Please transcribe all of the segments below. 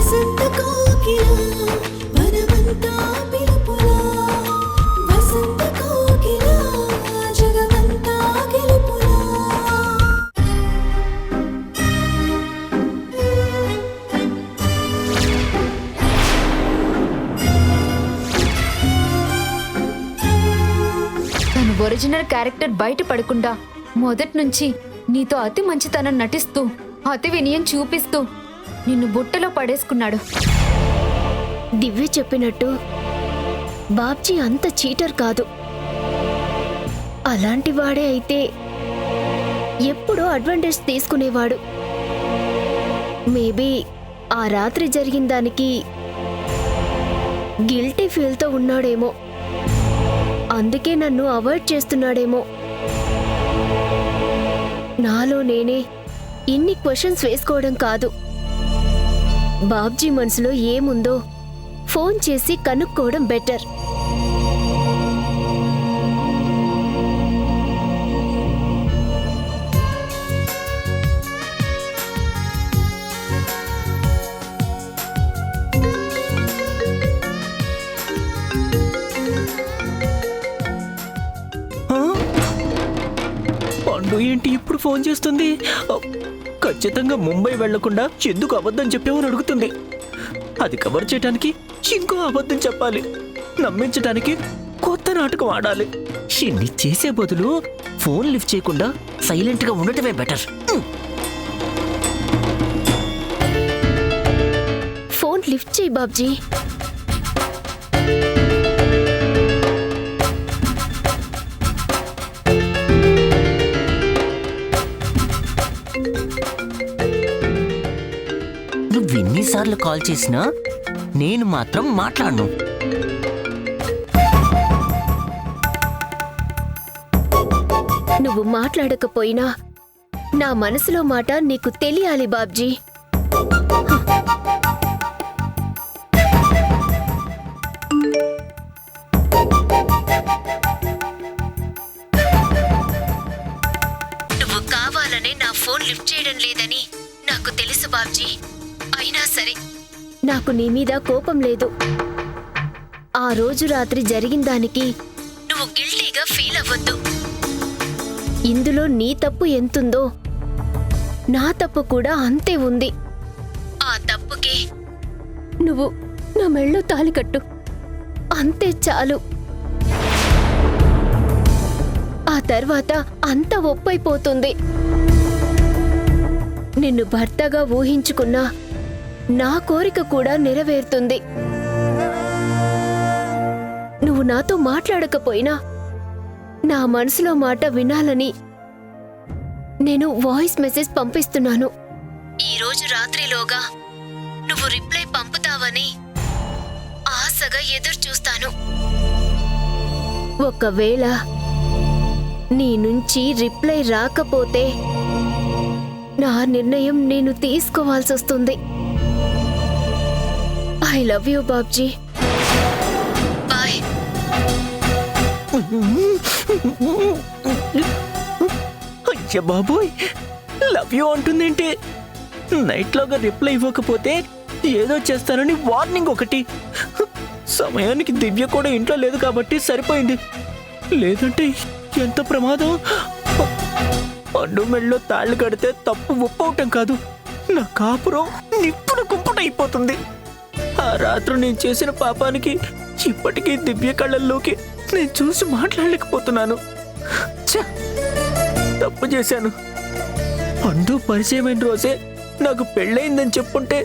వసంత కోకిల వనమంతా పిలుపులా వసంత కోకిల జగమంతా గెలుపులా తన original character బయట పడకుండా మొదటి నుంచి నీతో అతి మంచితనం నటిస్తూ అతి వినయం చూపిస్తూ నిన్ను బుట్టలో పడేసుకున్నాడు. దివ్య చెప్పినట్టు బాబ్జీ అంత చీటర్ కాదు. అలాంటి వాడే అయితే ఎప్పుడో అడ్వాంటేజ్ తీసుకునేవాడు. మేబీ ఆ రాత్రి జరిగిన దానికి గిల్టీ ఫీల్తో ఉన్నాడేమో. అందుకే నన్ను అవాయిడ్ చేస్తున్నాడేమో. నాలో నేనే ఇన్ని క్వశ్చన్స్ వేసుకోవడం కాదు, బాబ్జీ మనసులో ఏముందో ఫోన్ చేసి కనుక్కోవడం బెటర్. పండు ఏంటి ఇప్పుడు ఫోన్ చేస్తుంది? ఖచ్చితంగా ముంబై వెళ్లకుండా ఎందుకు అబద్ధం చెప్పావని అడుగుతుంది. అది కవర్ చేయడానికి ఇంకో అబద్ధం చెప్పాలి, నమ్మించడానికి కొత్త నాటకం ఆడాలి. ఇన్ని చేసే బదులు ఫోన్ లిఫ్ట్ చేయకుండా సైలెంట్ గా ఉండటమే బెటర్. ఫోన్ లిఫ్ట్ చేయి బాబ్జీ. నువ్వు ఎన్నిసార్లు కాల్ చేసినా నేను మాత్రం మాట్లాడను. నువ్వు మాట్లాడకపోయినా నా మనసులో మాట నీకు తెలియాలి బాబ్జీ. నువ్వు కావాలనే నా ఫోన్ లిఫ్ట్ చేయడం లేదని నాకు తెలుసు బాబ్జీ. అయినా సరే నాకు నీ మీద కోపం లేదు. ఆ రోజు రాత్రి జరిగిన దానికి నువ్వు గిల్టీగా ఫీల్ అవ్వద్దు. ఇందులో నీ తప్పు ఎంతుందో నా తప్పు కూడా అంతే ఉంది. ఆ తప్పుకే నువ్వు నా మెళ్ళో తాళి కట్టు, అంతే చాలు. ఆ తర్వాత అంతా ఒప్పైపోతుంది. నిన్ను భర్తగా ఊహించుకున్నా నా కోరిక కూడా నెరవేరుతుంది. నువ్వు నాతో మాట్లాడకపోయినా నా మనసులో మాట వినాలని నేను వాయిస్ మెసేజ్ పంపిస్తున్నాను. ఈ రోజు రాత్రిలోగా నువ్వు రిప్లై పంపుతావని ఆశగా ఎదురు చూస్తాను. ఒకవేళ నీ నుంచి రిప్లై రాకపోతే నా నిర్ణయం నేను తీసుకోవాల్సి వస్తుంది. I love you Babji. Bye. అయ్య బాబోయ్, లవ్ యూ అంటుందేంటి? నైట్లోగా రిప్లై ఇవ్వకపోతే ఏదో చేస్తానని వార్నింగ్ ఒకటి. సమయానికి దివ్య కూడా ఇంట్లో లేదు కాబట్టి సరిపోయింది, లేదంటే ఎంత ప్రమాదం. పండు మెళ్ళలో తాళ్ళు కడితే తప్పు ఒప్పవటం కాదు, నా కాపురం నిప్పున కుంపటైపోతుంది. ఆ రాత్రి నేను చేసిన పాపానికి ఇప్పటికీ దివ్య కళ్ళల్లోకి నేను చూసి మాట్లాడలేకపోతున్నాను. తప్పు చేశాను. పండు పరిచయమైన రోజే నాకు పెళ్ళయిందని చెప్పుంటే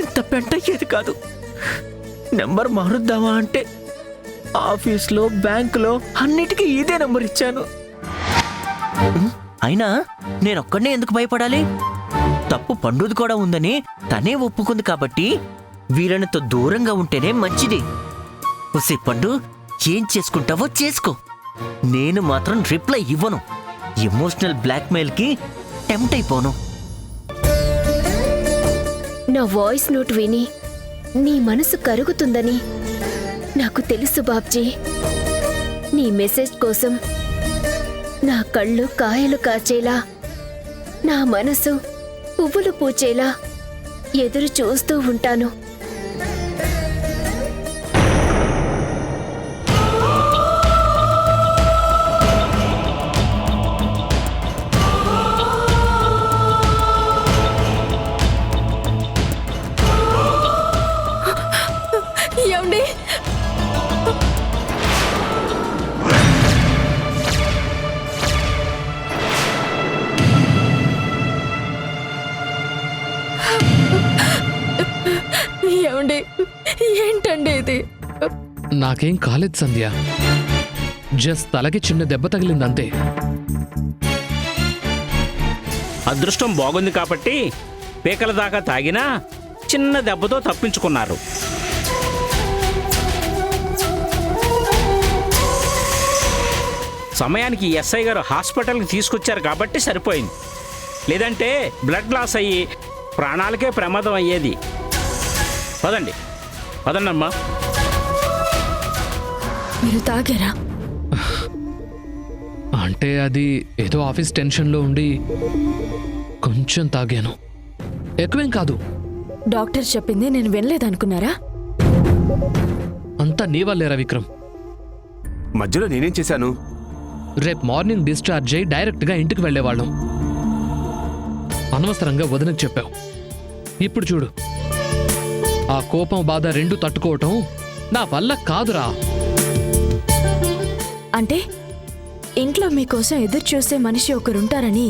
ఇంత పెంట అయ్యేది కాదు. నెంబర్ మారుద్దామా అంటే ఆఫీస్లో బ్యాంకులో అన్నిటికీ ఇదే నెంబర్ ఇచ్చాను. అయినా నేనొక్కడనే ఎందుకు భయపడాలి? తప్పు పండుది కూడా ఉందని తనే ఒప్పుకుంది కాబట్టి వీళ్ళనితో దూరంగా ఉంటేనే మంచిది. ఒసే పండు, ఏం చేసుకుంటావో చేసుకో, నేను మాత్రం రిప్లై ఇవ్వను. ఎమోషనల్ బ్లాక్మెయిల్కి టెంప్ట్ అయిపోను. నా వాయిస్ నోట్ విని నీ మనసు కరుగుతుందని నాకు తెలుసు బాబ్జీ. నీ మెసేజ్ కోసం నా కళ్ళు కాయలు కాచేలా, నా మనసు పువ్వులు పూచేలా ఎదురు చూస్తూ ఉంటాను. ఏమండి? ఏమండి? ఏంటండి ఇది? నాకేం కాలేదు సంధ్య, జస్ట్ తలకి చిన్న దెబ్బ తగిలిందంతే. అదృష్టం బాగుంది కాబట్టి పీకల దాకా తాగినా చిన్న దెబ్బతో తప్పించుకున్నారు. సమయానికి ఎస్ఐ గారు హాస్పిటల్కి తీసుకొచ్చారు కాబట్టి సరిపోయింది. లేదంటే బ్లడ్ లాస్ అయ్యి ప్రాణాలకే ప్రమాదం అయ్యేది. పదండి పదండమ్మా. మీరు తాగారా? అంటే అది ఏదో ఆఫీస్ టెన్షన్లో ఉండి కొంచెం తాగాను, ఎక్కువేం కాదు. డాక్టర్ చెప్పింది నేను వినలేదనుకున్నారా? అంతా నీ వల్లేరా విక్రమ్. మధ్యలో నేనేం చేశాను? రేపు మార్నింగ్ డిశ్చార్జ్ అయ్యి డైరెక్ట్గా ఇంటికి వెళ్ళేవాళ్ళం. అనవసరంగా వదినకు చెప్పావు. ఇప్పుడు చూడు, ఆ కోపం బాధ రెండు తట్టుకోవటం నా వల్ల కాదురా. అంటే ఇంట్లో మీకోసం ఎదురు చూసే మనిషి ఒకరుంటారని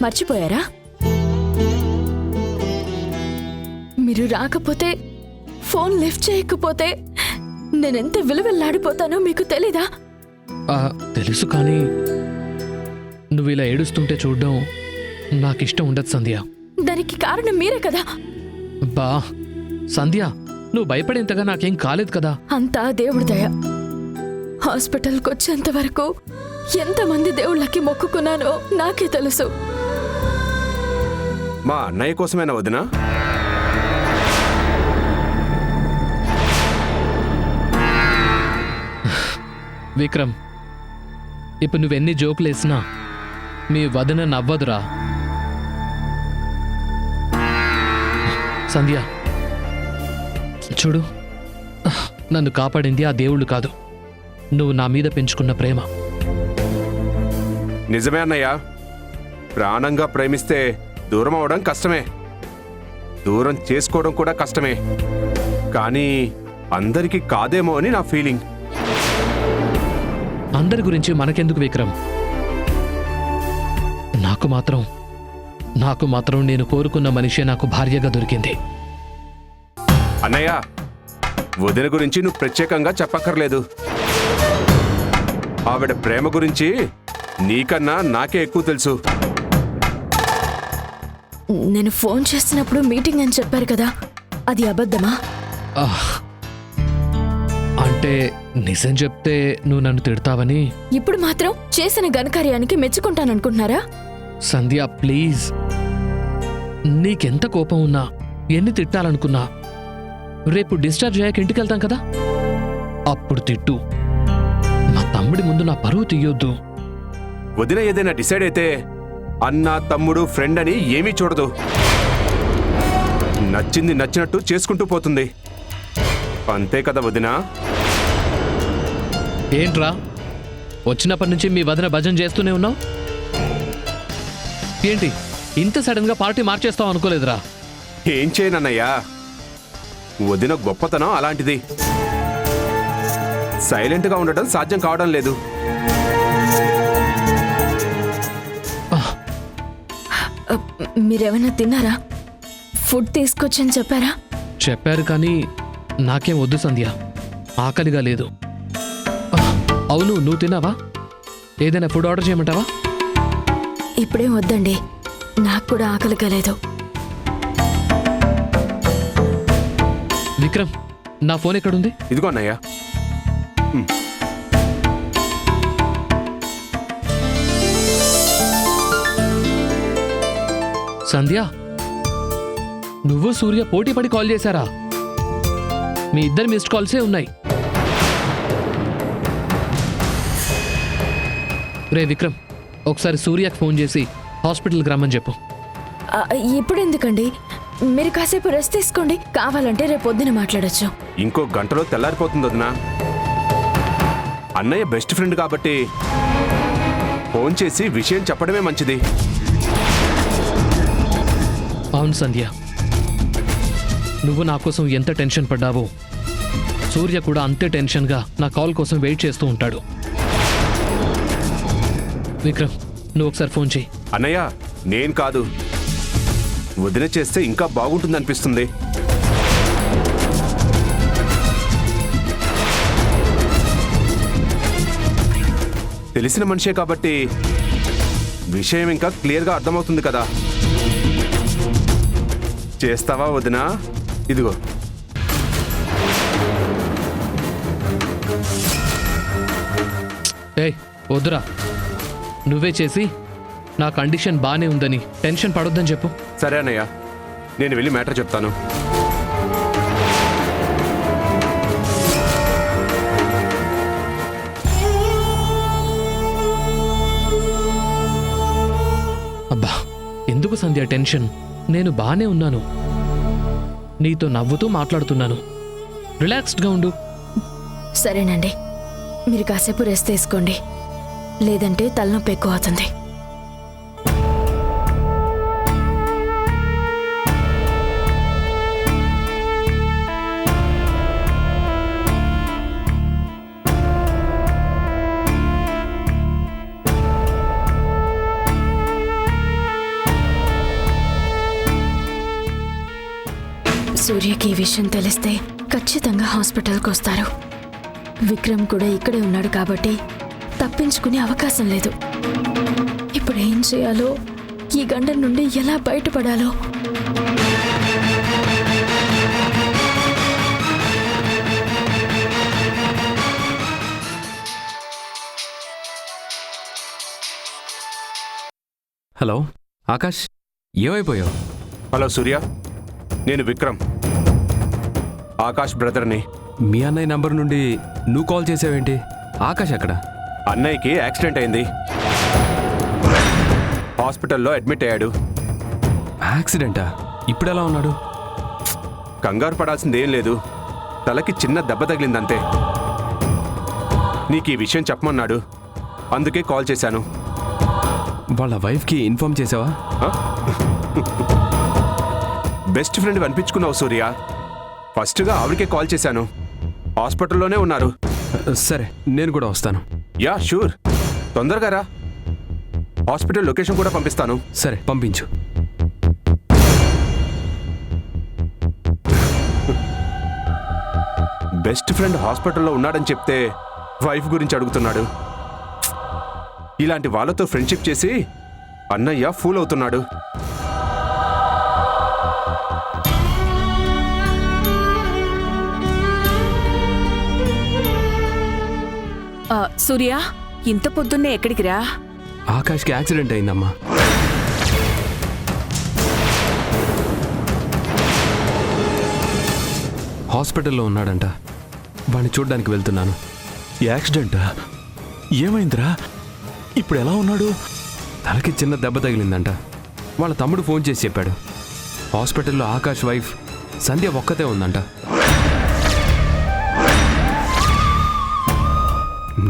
మర్చిపోయారా? మీరు రాకపోతే, ఫోన్ లిఫ్ట్ చేయకపోతే నేనెంత విలువెల్లాడిపోతానో మీకు తెలీదా? తెలుసు, కానీ నువ్వు ఇలా ఏడుస్తుంటే చూడడం నాకిష్టం ఉండదు సంధ్య. దానికి కారణం మీరే కదా. బా సంధ్య, నువ్వు భయపడేంతగా నాకేం కాలేదు కదా. అంతా దేవుడి దయ. హాస్పిటల్కి వచ్చేంత వరకు ఎంతమంది దేవుళ్ళకి మొక్కుకున్నానో నాకే తెలుసు. మా అన్నయ్య కోసమేనా వదినా? విక్రమ్, ఇప్పుడు నువ్వెన్ని జోకులేసినా మీ వదిన నవ్వదురా. సంధ్య చూడు, నన్ను కాపాడింది ఆ దేవుళ్ళు కాదు, నువ్వు నా మీద పెంచుకున్న ప్రేమ. నిజమే అన్నయ్య, ప్రాణంగా ప్రేమిస్తే దూరం అవడం కష్టమే, దూరం చేసుకోవడం కూడా కష్టమే. కానీ అందరికీ కాదేమో అని నా ఫీలింగ్. అందరి గురించి మనకెందుకు విక్రమ్? నాకు మాత్రం నేను కోరుకున్న మనిషే నాకు భార్యగా దొరికింది. అన్నయ్య, వదిన గురించి నువ్వు ప్రత్యేకంగా చెప్పక్కర్లేదు. ఆవిడ ప్రేమ గురించి నీకన్నా నాకే ఎక్కువ తెలుసు. నేను ఫోన్ చేస్తున్నప్పుడు మీటింగ్ అని చెప్పారు కదా, అది అబద్ధమా? అంటే నిజం చెప్తే నువ్వు నన్ను తిడతావని. ఇప్పుడు మాత్రం చేసిన ఘనకార్యానికి మెచ్చుకుంటాననుకుంటున్నారా? సంధ్య ప్లీజ్, నీకెంత కోపం ఉన్నా, ఎన్ని తిట్టాలనుకున్నా, రేపు డిశ్చార్జ్ అయ్యాక ఇంటికి వెళ్తాం కదా, అప్పుడు తిట్టు. మా తమ్ముడి ముందు నా పరువు తీయొద్దు. వదిన ఏదైనా డిసైడ్ అయితే అన్న, తమ్ముడు, ఫ్రెండ్ అని ఏమీ చూడదు. నచ్చింది నచ్చినట్టు చేసుకుంటూ పోతుంది. అంతే కదా వదినా? ఏంట్రా, వచ్చినప్పటి నుంచి మీ వదిన భజన చేస్తూనే ఉన్నావు ఏంటి? ఇంత సడన్ గా పార్టీ మార్చేస్తావు అనుకోలేదురా. ఏం చేయనన్నయ్యా, వదిన గొప్పతనం అలాంటిది. సైలెంట్గా ఉండటం సాధ్యం కావడం లేదు. మీరేమైనా తిన్నారా? ఫుడ్ తీసుకొచ్చని చెప్పారా? చెప్పారు, కానీ నాకేం వద్దు సంధ్య, ఆకలిగా లేదు. అవును, నువ్వు తిన్నావా? ఏదైనా ఫుడ్ ఆర్డర్ చేయమంటావా? ఇప్పుడేం వద్దండి, నాకు కూడా ఆకలిగా లేదు. విక్రమ్, నా ఫోన్ ఎక్కడుంది? ఇదిగో అన్నయ్య. సంధ్య, నువ్వు సూర్య పోటీ పడి కాల్ చేశారా? మీ ఇద్దరు మిస్డ్ కాల్సే ఉన్నాయి. రే విక్రమ్, ఒకసారి సూర్యకి ఫోన్ చేసి హాస్పిటల్కి రమ్మని చెప్పు. ఇప్పుడు ఎందుకండి? మీరు కాసేపు రెస్ట్ తీసుకోండి, కావాలంటే రేపు పొద్దున మాట్లాడొచ్చు. ఇంకో గంటలో తెల్లారిపోతుంది వదినా. అన్నయ్య బెస్ట్ ఫ్రెండ్ కాబట్టి ఫోన్ చేసి విషయం చెప్పడమే మంచిది. అవును సంధ్య, నువ్వు నా కోసం ఎంత టెన్షన్ పడ్డావో సూర్య కూడా అంతే టెన్షన్గా నా కాల్ కోసం వెయిట్ చేస్తూ ఉంటాడు. విక్రమ్, నువ్వు ఒకసారి ఫోన్ చేయి. అన్నయ్య, నేను కాదు, వదిన చేస్తే ఇంకా బాగుంటుంది అనిపిస్తుంది. తెలిసిన మనిషే కాబట్టి విషయం ఇంకా క్లియర్గా అర్థమవుతుంది కదా. చేస్తావా వదినా? ఇదిగో. ఏయ్ వద్దురా, నువ్వే చేసి నా కండిషన్ బాగానే ఉందని టెన్షన్ పడొద్దని చెప్పు. సరే అన్నయ్య, నేను వెళ్ళి మ్యాటర్ చెప్తాను. అబ్బా, ఎందుకు సంధ్య టెన్షన్? నేను బాగానే ఉన్నాను, నీతో నవ్వుతూ మాట్లాడుతున్నాను. రిలాక్స్డ్గా ఉండు. సరేనండి, మీరు కాసేపు రెస్ట్ తీసుకోండి, లేదంటే తలనొప్పి ఎక్కువ అవుతుంది. సూర్యకి ఈ విషయం తెలిస్తే ఖచ్చితంగా హాస్పిటల్కి వస్తారు. విక్రమ్ కూడా ఇక్కడే ఉన్నాడు కాబట్టి తప్పించుకునే అవకాశం లేదు. ఇప్పుడు ఏం చేయాలో, ఈ గండం నుండి ఎలా బయటపడాలో. హలో ఆకాష్, ఏమైపోయావు? హలో సూర్య, నేను విక్రమ్, ఆకాష్ బ్రదర్ని. మీ అన్నయ్య నంబర్ నుండి నువ్వు కాల్ చేసావేంటి? ఆకాష్ ఎక్కడ? అన్నయ్యకి యాక్సిడెంట్ అయింది, హాస్పిటల్లో అడ్మిట్ అయ్యాడు. యాక్సిడెంటా? ఇప్పుడు ఎలా ఉన్నాడు? కంగారు పడాల్సింది ఏం లేదు, తలకి చిన్న దెబ్బ తగిలిందంతే. నీకు ఈ విషయం చెప్పమన్నాడు, అందుకే కాల్ చేశాను. వాళ్ళ వైఫ్కి ఇన్ఫార్మ్ చేసావా? బెస్ట్ ఫ్రెండ్ అనిపించుకున్నావు సూర్య. ఫస్ట్గా ఆవిడకే కాల్ చేశాను, హాస్పిటల్లోనే ఉన్నారు. సరే, నేను కూడా వస్తాను. యా షూర్, తొందరగా రా. హాస్పిటల్ లొకేషన్ కూడా పంపిస్తాను. సరే, పంపించు. బెస్ట్ ఫ్రెండ్ హాస్పిటల్లో ఉన్నాడని చెప్తే వైఫ్ గురించి అడుగుతున్నాడు. ఇలాంటి వాళ్ళతో ఫ్రెండ్షిప్ చేసి అన్నయ్య ఫూల్ అవుతున్నాడు. సూర్య, ఇంత పొద్దున్నే ఎక్కడికి రా? ఆకాష్కి యాక్సిడెంట్ అయిందమ్మా. హాస్పిటల్లో ఉన్నాడంట, వాడిని చూడ్డానికి వెళ్తున్నాను. యాక్సిడెంటా? ఏమైందిరా? ఇప్పుడు ఎలా ఉన్నాడు? తలకి చిన్న దెబ్బ తగిలిందంట. వాళ్ళ తమ్ముడు ఫోన్ చేసి చెప్పాడు. హాస్పిటల్లో ఆకాష్ వైఫ్ సంధ్య ఒక్కతే ఉందంట.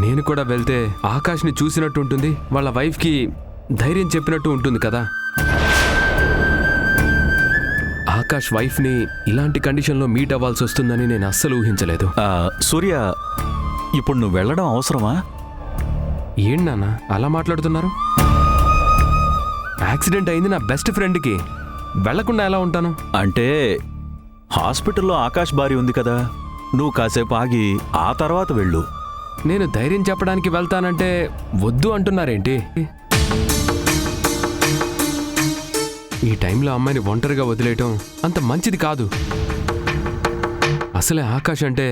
నేను కూడా వెళ్తే ఆకాష్ని చూసినట్టు ఉంటుంది, వాళ్ళ వైఫ్కి ధైర్యం చెప్పినట్టు ఉంటుంది కదా. ఆకాష్ వైఫ్ని ఇలాంటి కండిషన్లో మీట్ అవ్వాల్సి వస్తుందని నేను అస్సలు ఊహించలేదు. సూర్య, ఇప్పుడు నువ్వు వెళ్ళడం అవసరమా? ఏంటి నాన్న అలా మాట్లాడుతున్నారు? యాక్సిడెంట్ అయింది నా బెస్ట్ ఫ్రెండ్కి, వెళ్లకుండా ఎలా ఉంటాను? అంటే హాస్పిటల్లో ఆకాష్ భార్య ఉంది కదా, నువ్వు కాసేపు ఆగి ఆ తర్వాత వెళ్ళు. నేను ధైర్యం చెప్పడానికి వెళ్తానంటే వద్దు అంటున్నారేంటి? ఈ టైంలో అమ్మాయిని ఒంటరిగా వదిలేయటం అంత మంచిది కాదు. అసలే ఆకాష్ అంటే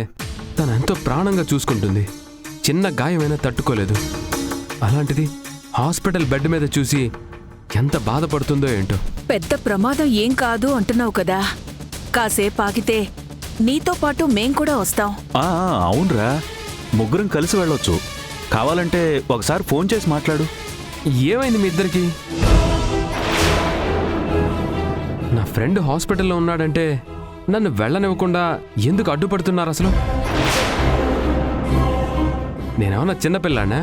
తనెంతో ప్రాణంగా చూసుకుంటుంది, చిన్న గాయమైనా తట్టుకోలేదు. అలాంటిది హాస్పిటల్ బెడ్ మీద చూసి ఎంత బాధపడుతుందో ఏంటో. పెద్ద ప్రమాదం ఏం కాదు అంటున్నావు కదా, కాసేపు ఆగితే నీతో పాటు మేం కూడా వస్తాం. అవునరా, ముగ్గురం కలిసి వెళ్ళొచ్చు. కావాలంటే ఒకసారి ఫోన్ చేసి మాట్లాడు. ఏమైంది మీ ఇద్దరికి? నా ఫ్రెండ్ హాస్పిటల్లో ఉన్నాడంటే నన్ను వెళ్ళనివ్వకుండా ఎందుకు అడ్డుపడుతున్నారు అసలు? నేనేమన్నా చిన్నపిల్లానా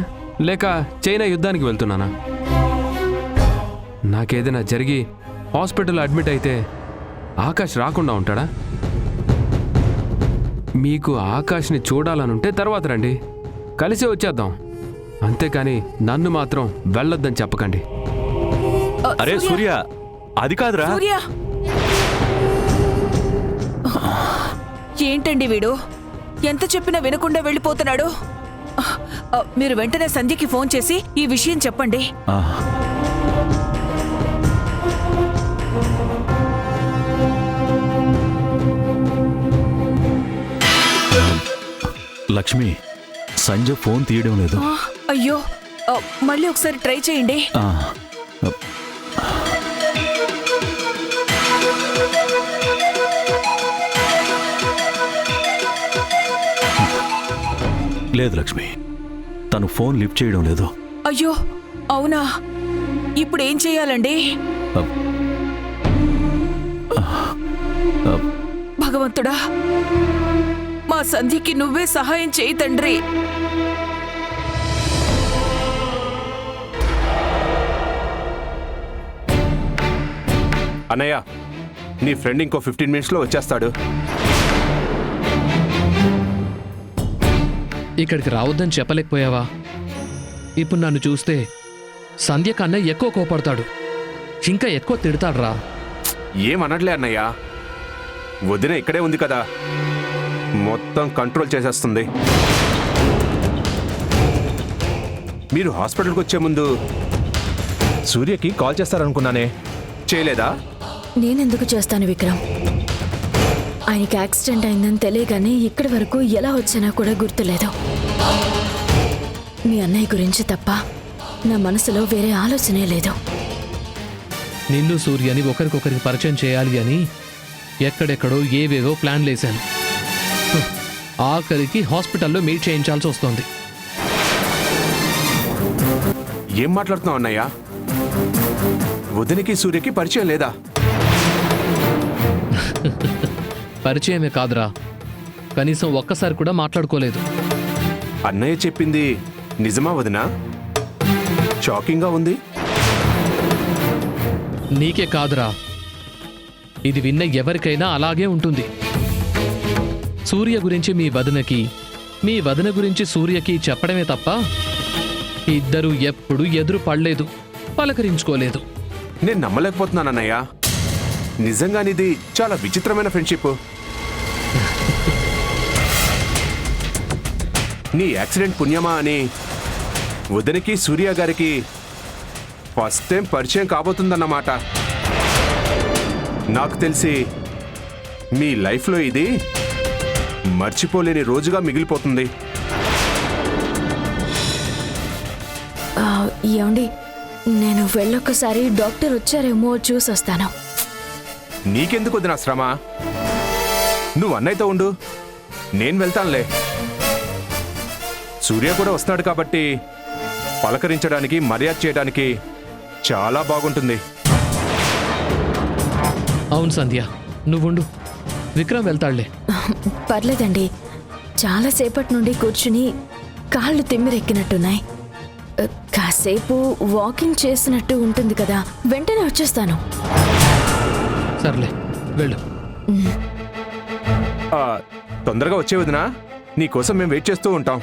లేక చైనా యుద్ధానికి వెళ్తున్నానా? నాకేదైనా జరిగి హాస్పిటల్లో అడ్మిట్ అయితే ఆకాష్ రాకుండా ఉంటాడా? మీకు ఆకాష్ని చూడాలనుంటే తర్వాత రండి, కలిసి వచ్చేద్దాం. అంతేకాని నన్ను మాత్రం వెళ్ళొద్దని చెప్పకండి. అరే సూర్య, అది కాదురా. సూర్య, ఏంటండి వీడు ఎంత చెప్పినా వినకుండా వెళ్ళిపోతున్నాడు? మీరు వెంటనే సంధ్యకి ఫోన్ చేసి ఈ విషయం చెప్పండి. లక్ష్మి, సంజయ్ ఫోన్ తీయడం లేదు. అయ్యో, మళ్ళీ ఒకసారి ట్రై చేయండి. లేదు లక్ష్మి, తను ఫోన్ లిఫ్ట్ చేయడం లేదు. అయ్యో అవునా, ఇప్పుడు ఏం చెయ్యాలండి? భగవంతుడా, మా సంధ్యకి నువ్వే సహాయం చేయి తండ్రి. అన్నయ్య, నీ ఫ్రెండ్ ఇంకో 15 మినిట్స్లో వచ్చేస్తాడు. ఇక్కడికి రావద్దని చెప్పలేకపోయావా? ఇప్పుడు నన్ను చూస్తే సంధ్య కన్నా ఎక్కువ కోపడతాడు, ఇంకా ఎక్కువ తిడతాడు రా. ఏమనట్లే అన్నయ్య, వదిన ఇక్కడే ఉంది కదా, మొత్తం కంట్రోల్ చేసేస్తుంది. మీరు హాస్పిటల్కి వచ్చే ముందు సూర్యకి కాల్ చేస్తారనుకున్నానే, చేయలేదా? నేనెందుకు చేస్తాను విక్రమ్? ఆయనకి యాక్సిడెంట్ అయిందని తెలియగానే ఇక్కడి వరకు ఎలా వచ్చానో కూడా గుర్తులేదు. మీ అన్నయ్య గురించి తప్ప నా మనసులో వేరే ఆలోచనే లేదు. నిన్ను సూర్యని ఒకరికొకరికి పరిచయం చేయాలి అని ఎక్కడెక్కడో ఏవేవో ప్లాన్లేశాను. ఆఖరికి హాస్పిటల్లో మీట్ చేయించాల్సి వస్తుంది. ఏం మాట్లాడుతున్నావు అన్నయ్య? వదినికి సూర్యకి పరిచయం లేదా? పరిచయమే కాదురా, కనీసం ఒక్కసారి కూడా మాట్లాడుకోలేదు. అన్నయ్య చెప్పింది నిజమా వదినా? షాకింగ్గా ఉంది. నీకే కాదురా, ఇది విన్న ఎవరికైనా అలాగే ఉంటుంది. సూర్య గురించి మీ వదినకి, మీ వదిన గురించి సూర్యకి చెప్పడమే తప్ప ఇద్దరూ ఎప్పుడు ఎదురు పడలేదు, పలకరించుకోలేదు. నేను నమ్మలేకపోతున్నాను అన్నయ్య, నిజంగానిది చాలా విచిత్రమైన ఫ్రెండ్షిప్. నీ యాక్సిడెంట్ పుణ్యమా అని వదినికి సూర్య గారికి ఫస్ట్ టైం పరిచయం కాబోతుందన్నమాట. నాకు తెలిసి మీ లైఫ్లో ఇది మర్చిపోలేని రోజుగా మిగిలిపోతుంది. ఏమండి, నేను వెళ్ళొక్కసారి డాక్టర్ వచ్చారేమో చూసి వస్తాను. నీకెందుకు వదినా శ్రమ? నువ్వు అన్నయ్యతో ఉండు, నేను వెళ్తానులే. సూర్య కూడా వస్తున్నాడు కాబట్టి పలకరించడానికి, మర్యాద చేయడానికి చాలా బాగుంటుంది. అవును సంధ్య, నువ్వుండు, విక్రమ్ వెళ్తాడులే. పర్లేదండి, చాలాసేపటి నుండి కూర్చుని కాళ్ళు తిమ్మిరెక్కినట్టున్నాయి. కాసేపు వాకింగ్ చేసినట్టు ఉంటుంది కదా, వెంటనే వచ్చేస్తాను. సర్లే, వెళ్ళు. తొందరగా వచ్చే వదినా, నీకోసం మేము వెయిట్ చేస్తూ ఉంటాం.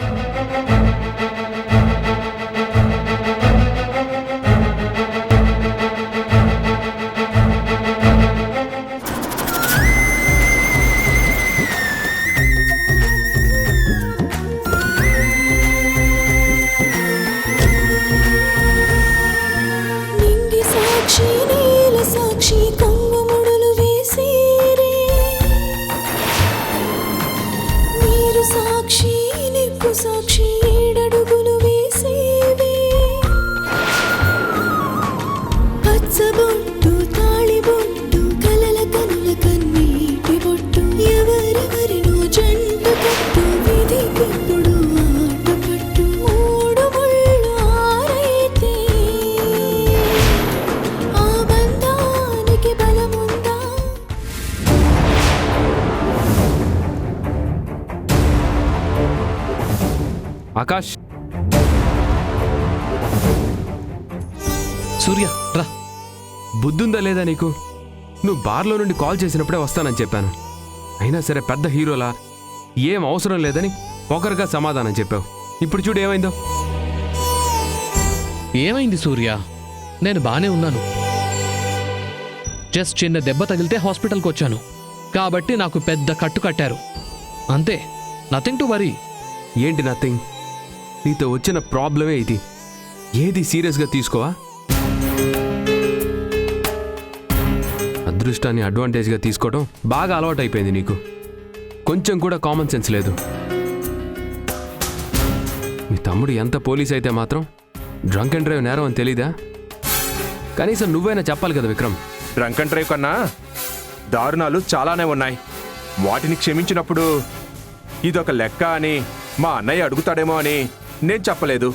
నింగి సాక్షి నీల సాక్షి కంగుముడులు వేసేరే, నీరు సాక్షి నిప్పు సాక్షి ఆకాష్, సూర్య రా. బుద్ధుందా లేదా నీకు? నువ్వు బార్లో నుండి కాల్ చేసినప్పుడే వస్తానని చెప్పాను. అయినా సరే పెద్ద హీరోలా ఏం అవసరం లేదని పొగరుగా సమాధానం చెప్పావు. ఇప్పుడు చూడు ఏమైందో. ఏమైంది సూర్య? నేను బానే ఉన్నాను. జస్ట్ చిన్న దెబ్బ తగిలితే హాస్పిటల్కి వచ్చాను కాబట్టి నాకు పెద్ద కట్టు కట్టారు అంతే. Nothing to worry. ఏంటి నథింగ్? నీతో వచ్చిన ప్రాబ్లమే ఇది. ఏది సీరియస్గా తీసుకోవా? అదృష్టాన్ని అడ్వాంటేజ్గా తీసుకోవడం బాగా అలవాటైపోయింది నీకు. కొంచెం కూడా కామన్ సెన్స్ లేదు. మీ తమ్ముడు ఎంత పోలీస్ అయితే మాత్రం డ్రంక్ అండ్ డ్రైవ్ నేరం అని తెలీదా? కనీసం నువ్వైనా చెప్పాలి కదా విక్రమ్. డ్రంక్ అండ్ డ్రైవ్ కన్నా దారుణాలు చాలానే ఉన్నాయి. వాటిని క్షమించినప్పుడు ఇదొక లెక్క అని మా అన్నయ్య అడుగుతాడేమో అని నేను చెప్పలేదు.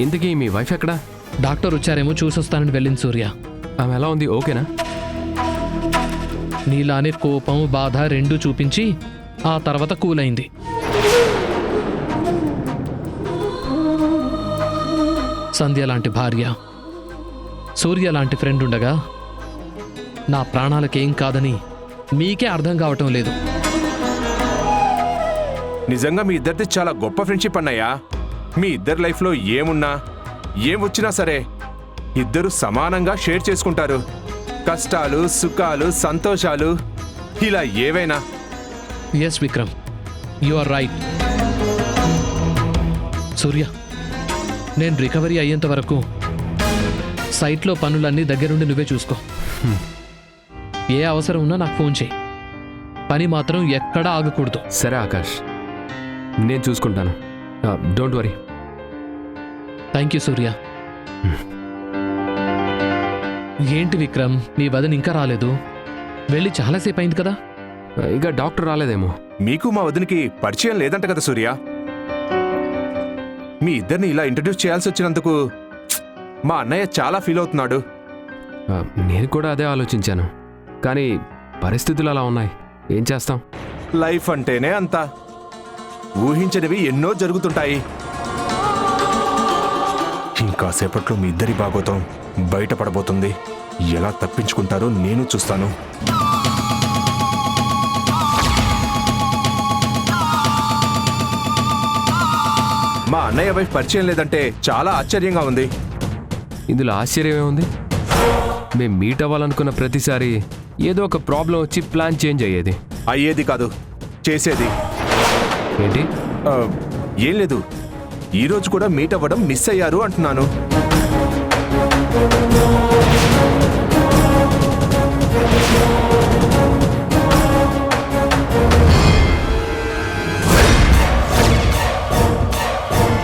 ఇంతకీ మీ వైఫ్ ఎక్కడా? డాక్టర్ వచ్చారేమో చూసొస్తానని వెళ్ళింది సూర్య. ఆమె ఎలా ఉంది? ఓకేనా? నీలానే కోపం బాధ రెండూ చూపించి ఆ తర్వాత కూల్ అయింది. సంధ్య లాంటి భార్య, సూర్య లాంటి ఫ్రెండ్ ఉండగా నా ప్రాణాలకేం కాదని మీకే అర్థం కావటం లేదు. నిజంగా మీ ఇద్దరిది చాలా గొప్ప ఫ్రెండ్షిప్ అన్నయ్యా. మీ ఇద్దరి లైఫ్లో ఏమున్నా ఏం వచ్చినా సరే ఇద్దరు సమానంగా షేర్ చేసుకుంటారు. కష్టాలు, సుఖాలు, సంతోషాలు ఇలా ఏవైనా. Yes Vikram, you are right. Surya, నేను రికవరీ అయ్యేంత వరకు సైట్లో పనులన్నీ దగ్గరుండి నువ్వే చూసుకో. ఏ అవసరం ఉన్నా నాకు ఫోన్ చేయి. పని మాత్రం ఎక్కడా ఆగకూడదు. సరే ఆకాష్, నేను చూసుకుంటాను. Don't worry. థ్యాంక్ యూ సూర్య. ఏంటి విక్రమ్, నీ వదిన ఇంకా రాలేదు? వెళ్ళి చాలాసేపు అయింది కదా. ఇంకా డాక్టర్ రాలేదేమో. మీకు మా వదినికి పరిచయం లేదంట కదా సూర్య. మీ ఇద్దరిని ఇలా ఇంట్రడ్యూస్ చేయాల్సి వచ్చినందుకు మా అన్నయ్య చాలా ఫీల్ అవుతున్నాడు. నేను కూడా అదే ఆలోచించాను, కానీ పరిస్థితులు అలా ఉన్నాయి. ఏం చేస్తాం? లైఫ్ అంటేనే అంతా. ఊహించనివి ఎన్నో జరుగుతుంటాయి. ఇంకాసేపట్లో మీ ఇద్దరి భాగోతం బయటపడబోతుంది. ఎలా తప్పించుకుంటారో నేను చూస్తాను. మా అన్నయ్య వైఫ్ పరిచయం లేదంటే చాలా ఆశ్చర్యంగా ఉంది. ఇందులో ఆశ్చర్యమే ఉంది? మేం మీట్ అవ్వాలనుకున్న ప్రతిసారి ఏదో ఒక ప్రాబ్లం వచ్చి ప్లాన్ చేంజ్ అయ్యేది. అయ్యేది కాదు, చేసేది. ఏంటి? ఏం లేదు, ఈరోజు కూడా మీట్ అవ్వడం మిస్ అయ్యారు అంటున్నాను.